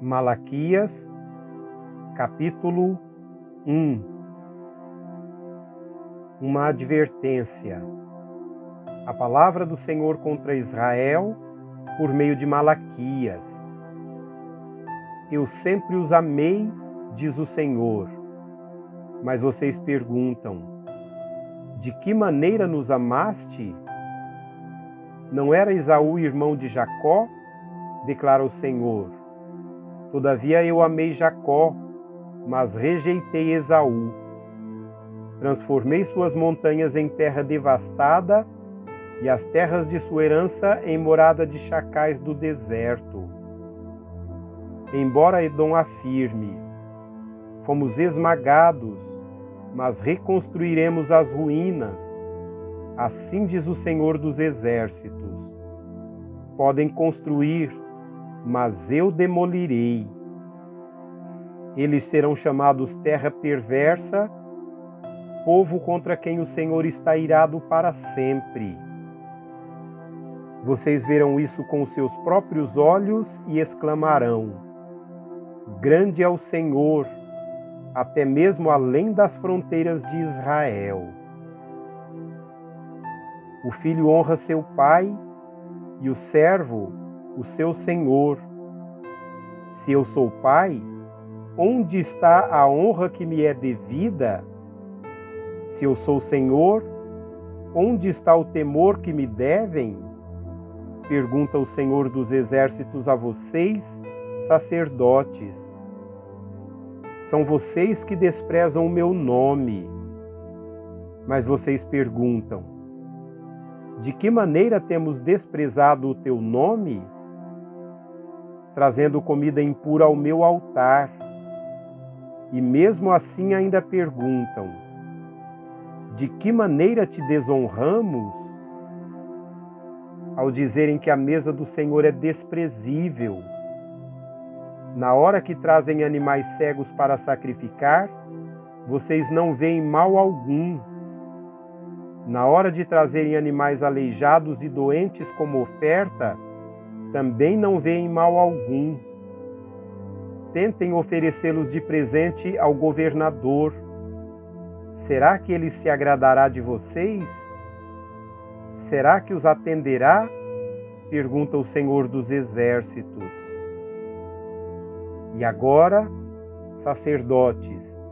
Malaquias, capítulo 1. Uma advertência. A palavra do Senhor contra Israel por meio de Malaquias. Eu sempre os amei, diz o Senhor. Mas vocês perguntam: de que maneira nos amaste? Não era Esaú irmão de Jacó? Declara o Senhor. Todavia eu amei Jacó, mas rejeitei Esaú. Transformei suas montanhas em terra devastada e as terras de sua herança em morada de chacais do deserto. Embora Edom afirme: fomos esmagados, mas reconstruiremos as ruínas, assim diz o Senhor dos Exércitos. Podem construir, mas eu demolirei. Eles serão chamados terra perversa, povo contra quem o Senhor está irado para sempre. Vocês verão isso com os seus próprios olhos e exclamarão: grande é o Senhor, até mesmo além das fronteiras de Israel. O filho honra seu pai e o servo o seu senhor. Se eu sou pai, onde está a honra que me é devida? Se eu sou senhor, onde está o temor que me devem? Pergunta o Senhor dos Exércitos a vocês, sacerdotes. São vocês que desprezam o meu nome. Mas vocês perguntam: de que maneira temos desprezado o teu nome? Trazendo comida impura ao meu altar. E mesmo assim ainda perguntam: de que maneira te desonramos? Ao dizerem que a mesa do Senhor é desprezível. Na hora que trazem animais cegos para sacrificar, vocês não veem mal algum. Na hora de trazerem animais aleijados e doentes como oferta, também não veem mal algum. Tentem oferecê-los de presente ao governador. Será que ele se agradará de vocês? Será que os atenderá? Pergunta o Senhor dos Exércitos. E agora, sacerdotes,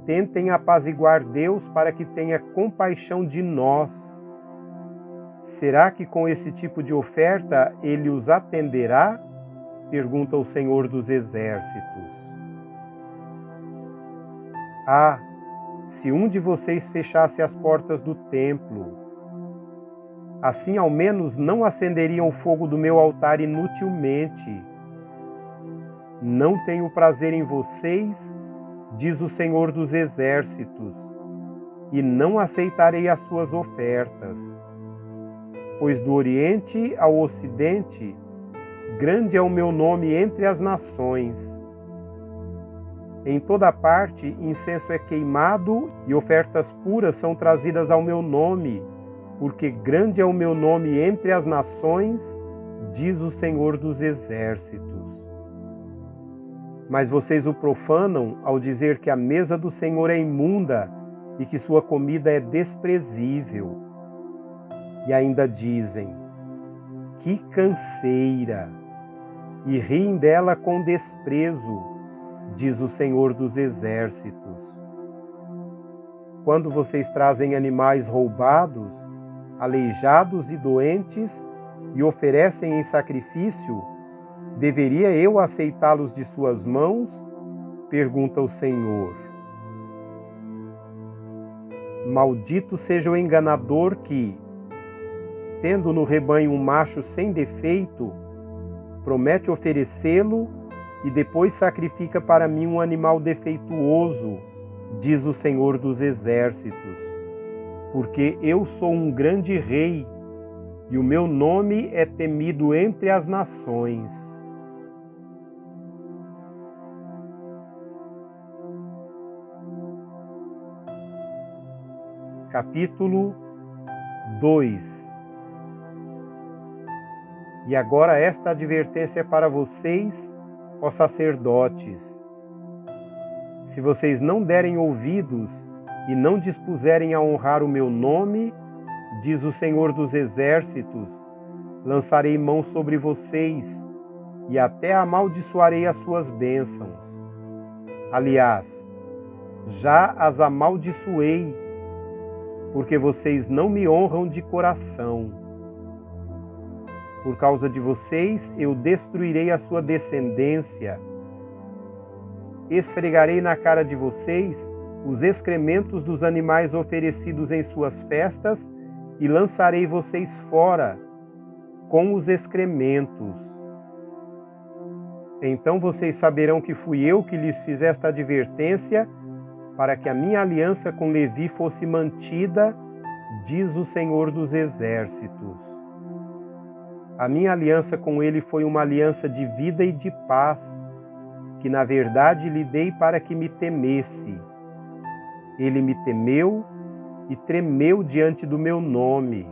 tentem apaziguar Deus para que tenha compaixão de nós. Será que com esse tipo de oferta ele os atenderá? Pergunta o Senhor dos Exércitos. Ah, se um de vocês fechasse as portas do templo, assim ao menos não acenderiam o fogo do meu altar inutilmente. Não tenho prazer em vocês, diz o Senhor dos Exércitos, e não aceitarei as suas ofertas. Pois do Oriente ao Ocidente, grande é o meu nome entre as nações. Em toda parte, incenso é queimado e ofertas puras são trazidas ao meu nome, porque grande é o meu nome entre as nações, diz o Senhor dos Exércitos. Mas vocês o profanam ao dizer que a mesa do Senhor é imunda e que sua comida é desprezível. E ainda dizem: que canseira! E riem dela com desprezo, diz o Senhor dos Exércitos. Quando vocês trazem animais roubados, aleijados e doentes e oferecem em sacrifício, deveria eu aceitá-los de suas mãos? Pergunta o Senhor. Maldito seja o enganador que, tendo no rebanho um macho sem defeito, promete oferecê-lo e depois sacrifica para mim um animal defeituoso, diz o Senhor dos Exércitos. Porque eu sou um grande rei e o meu nome é temido entre as nações. Capítulo 2. E agora esta advertência é para vocês, ó sacerdotes, se vocês não derem ouvidos e não dispuserem a honrar o meu nome, diz o Senhor dos Exércitos, lançarei mão sobre vocês e até amaldiçoarei as suas bênçãos. Aliás, já as amaldiçoei, porque vocês não me honram de coração. Por causa de vocês, eu destruirei a sua descendência. Esfregarei na cara de vocês os excrementos dos animais oferecidos em suas festas e lançarei vocês fora com os excrementos. Então vocês saberão que fui eu que lhes fiz esta advertência, para que a minha aliança com Levi fosse mantida, diz o Senhor dos Exércitos. A minha aliança com ele foi uma aliança de vida e de paz, que na verdade lhe dei para que me temesse. Ele me temeu e tremeu diante do meu nome.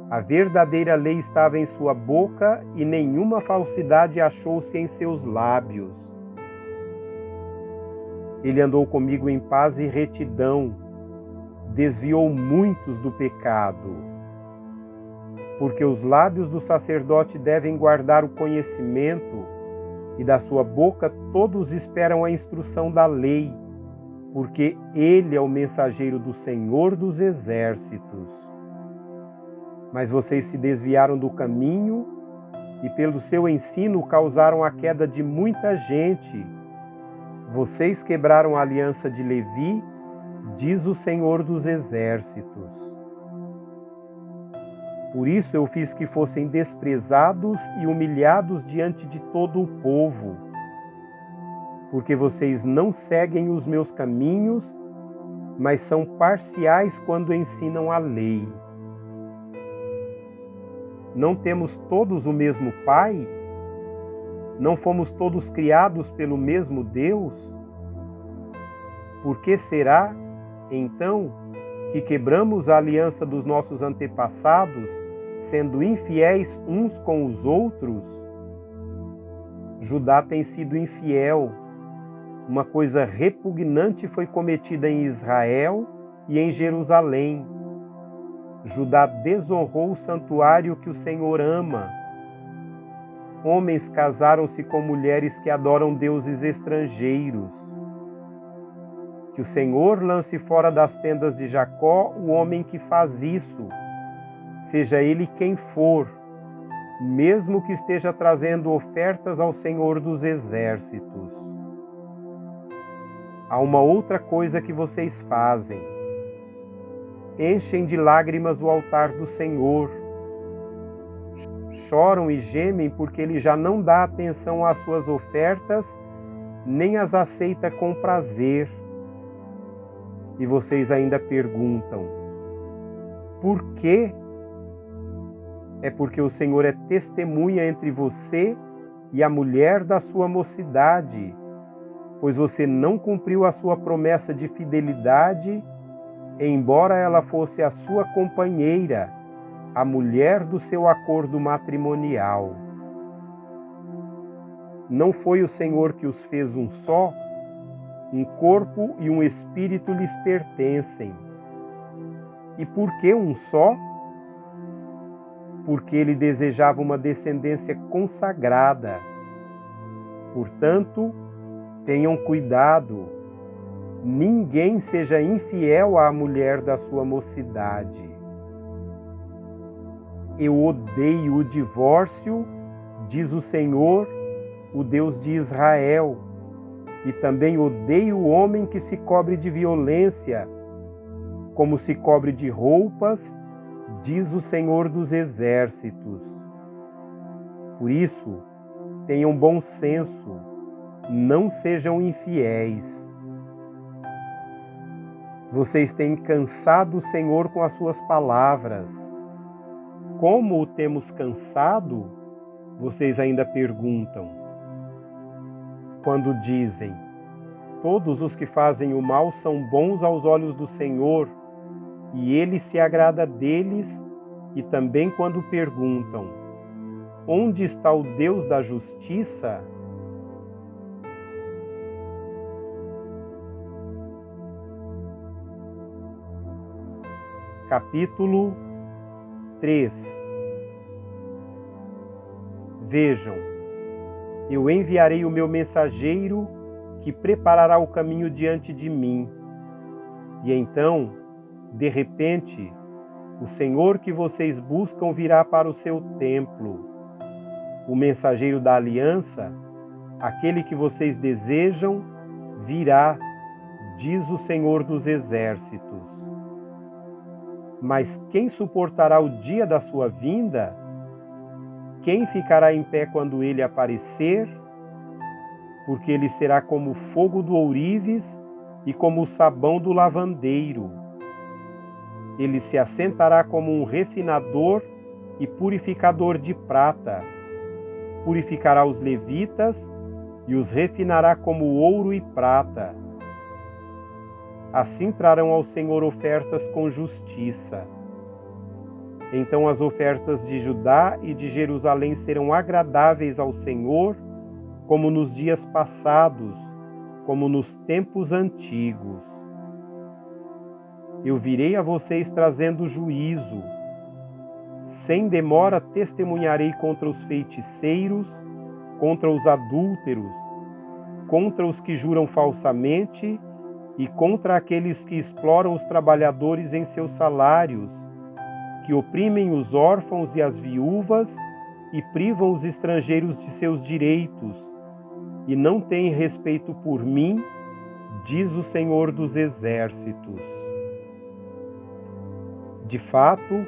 A verdadeira lei estava em sua boca e nenhuma falsidade achou-se em seus lábios. Ele andou comigo em paz e retidão, desviou muitos do pecado. Porque os lábios do sacerdote devem guardar o conhecimento, e da sua boca todos esperam a instrução da lei, porque ele é o mensageiro do Senhor dos Exércitos. Mas vocês se desviaram do caminho e pelo seu ensino causaram a queda de muita gente. Vocês quebraram a aliança de Levi, diz o Senhor dos Exércitos. Por isso eu fiz que fossem desprezados e humilhados diante de todo o povo, porque vocês não seguem os meus caminhos, mas são parciais quando ensinam a lei. Não temos todos o mesmo Pai? Não fomos todos criados pelo mesmo Deus? Por que será, então, que quebramos a aliança dos nossos antepassados, sendo infiéis uns com os outros? Judá tem sido infiel. Uma coisa repugnante foi cometida em Israel e em Jerusalém. Judá desonrou o santuário que o Senhor ama. Homens casaram-se com mulheres que adoram deuses estrangeiros. Que o Senhor lance fora das tendas de Jacó o homem que faz isso, seja ele quem for, mesmo que esteja trazendo ofertas ao Senhor dos Exércitos. Há uma outra coisa que vocês fazem. Enchem de lágrimas o altar do Senhor. Choram e gemem porque ele já não dá atenção às suas ofertas, nem as aceita com prazer. E vocês ainda perguntam: por quê? É porque o Senhor é testemunha entre você e a mulher da sua mocidade, pois você não cumpriu a sua promessa de fidelidade, embora ela fosse a sua companheira, a mulher do seu acordo matrimonial. Não foi o Senhor que os fez um só? Um corpo e um espírito lhes pertencem. E por que um só? Porque ele desejava uma descendência consagrada. Portanto, tenham cuidado. Ninguém seja infiel à mulher da sua mocidade. Eu odeio o divórcio, diz o Senhor, o Deus de Israel, e também odeio o homem que se cobre de violência, como se cobre de roupas, diz o Senhor dos Exércitos. Por isso, tenham bom senso, não sejam infiéis. Vocês têm cansado o Senhor com as suas palavras. Como o temos cansado? Vocês ainda perguntam. Quando dizem: todos os que fazem o mal são bons aos olhos do Senhor, e ele se agrada deles, e também quando perguntam: onde está o Deus da justiça? Capítulo 3. Vejam, eu enviarei o meu mensageiro que preparará o caminho diante de mim. E então, de repente, o Senhor que vocês buscam virá para o seu templo. O mensageiro da aliança, aquele que vocês desejam, virá, diz o Senhor dos Exércitos. Mas quem suportará o dia da sua vinda? Quem ficará em pé quando ele aparecer? Porque ele será como o fogo do ourives e como o sabão do lavandeiro. Ele se assentará como um refinador e purificador de prata. Purificará os levitas e os refinará como ouro e prata. Assim trarão ao Senhor ofertas com justiça. Então as ofertas de Judá e de Jerusalém serão agradáveis ao Senhor, como nos dias passados, como nos tempos antigos. Eu virei a vocês trazendo juízo. Sem demora testemunharei contra os feiticeiros, contra os adúlteros, contra os que juram falsamente e contra aqueles que exploram os trabalhadores em seus salários, que oprimem os órfãos e as viúvas e privam os estrangeiros de seus direitos, e não têm respeito por mim, diz o Senhor dos Exércitos. De fato,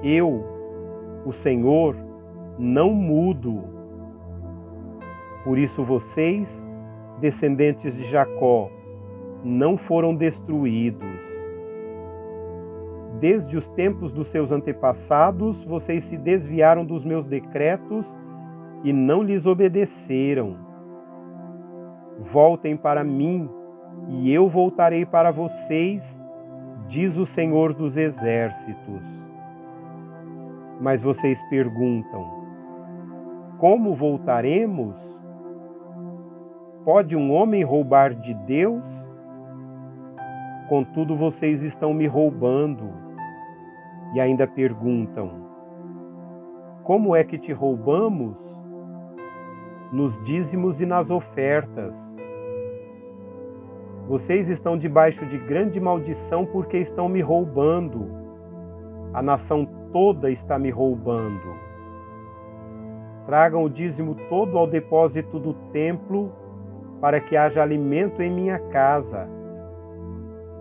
eu, o Senhor, não mudo. Por isso vocês, descendentes de Jacó, não foram destruídos. Desde os tempos dos seus antepassados, vocês se desviaram dos meus decretos e não lhes obedeceram. Voltem para mim, e eu voltarei para vocês, diz o Senhor dos Exércitos. Mas vocês perguntam: como voltaremos? Pode um homem roubar de Deus? Contudo, vocês estão me roubando. E ainda perguntam: como é que te roubamos? Nos dízimos e nas ofertas. Vocês estão debaixo de grande maldição porque estão me roubando. A nação toda está me roubando. Tragam o dízimo todo ao depósito do templo, para que haja alimento em minha casa.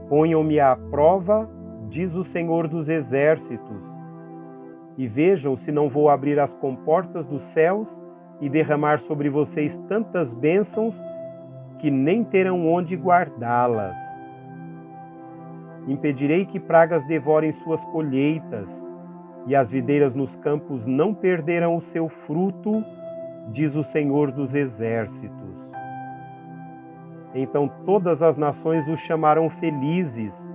Ponham-me à prova, diz o Senhor dos Exércitos, e vejam se não vou abrir as comportas dos céus e derramar sobre vocês tantas bênçãos que nem terão onde guardá-las. Impedirei que pragas devorem suas colheitas, e as videiras nos campos não perderão o seu fruto, diz o Senhor dos Exércitos. Então todas as nações os chamarão felizes,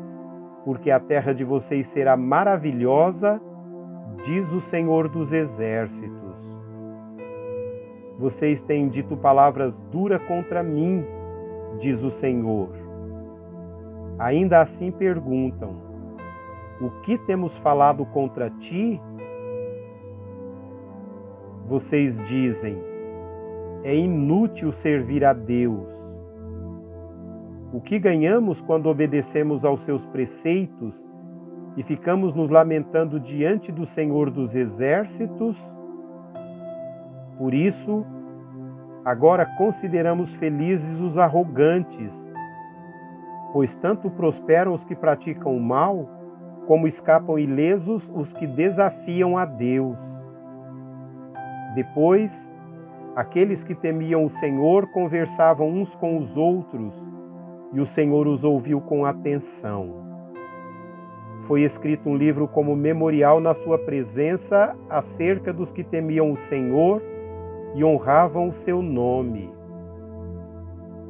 porque a terra de vocês será maravilhosa, diz o Senhor dos Exércitos. Vocês têm dito palavras duras contra mim, diz o Senhor. Ainda assim perguntam: o que temos falado contra ti? Vocês dizem: é inútil servir a Deus. O que ganhamos quando obedecemos aos seus preceitos e ficamos nos lamentando diante do Senhor dos Exércitos? Por isso, agora consideramos felizes os arrogantes, pois tanto prosperam os que praticam o mal, como escapam ilesos os que desafiam a Deus. Depois, aqueles que temiam o Senhor conversavam uns com os outros, e o Senhor os ouviu com atenção. Foi escrito um livro como memorial na sua presença acerca dos que temiam o Senhor e honravam o seu nome.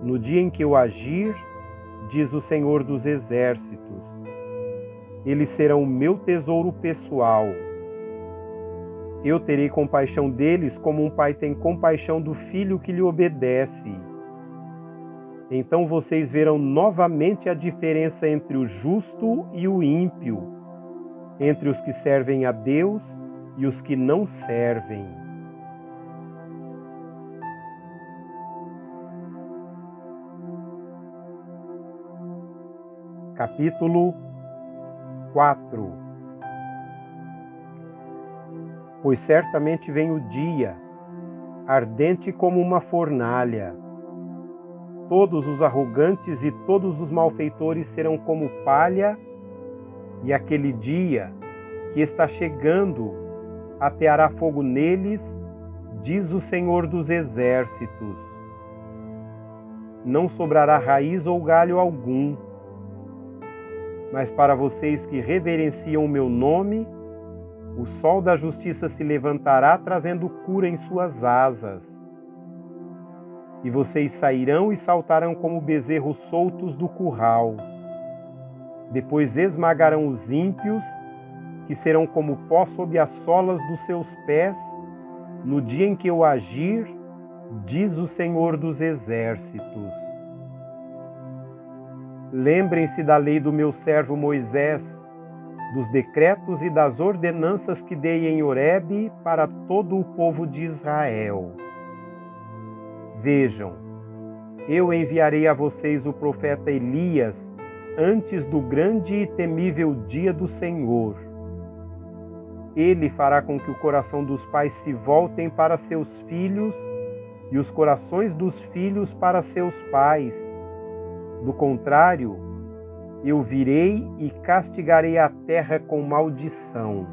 No dia em que eu agir, diz o Senhor dos Exércitos, eles serão o meu tesouro pessoal. Eu terei compaixão deles como um pai tem compaixão do filho que lhe obedece. Então vocês verão novamente a diferença entre o justo e o ímpio, entre os que servem a Deus e os que não servem. Capítulo 4. Pois certamente vem o dia, ardente como uma fornalha. Todos os arrogantes e todos os malfeitores serão como palha, e aquele dia que está chegando ateará fogo neles, diz o Senhor dos Exércitos. Não sobrará raiz ou galho algum. Mas para vocês que reverenciam o meu nome, o sol da justiça se levantará trazendo cura em suas asas. E vocês sairão e saltarão como bezerros soltos do curral. Depois esmagarão os ímpios, que serão como pó sob as solas dos seus pés, no dia em que eu agir, diz o Senhor dos Exércitos. Lembrem-se da lei do meu servo Moisés, dos decretos e das ordenanças que dei em Horebe para todo o povo de Israel. Vejam, eu enviarei a vocês o profeta Elias antes do grande e temível dia do Senhor. Ele fará com que o coração dos pais se voltem para seus filhos e os corações dos filhos para seus pais. Do contrário, eu virei e castigarei a terra com maldição.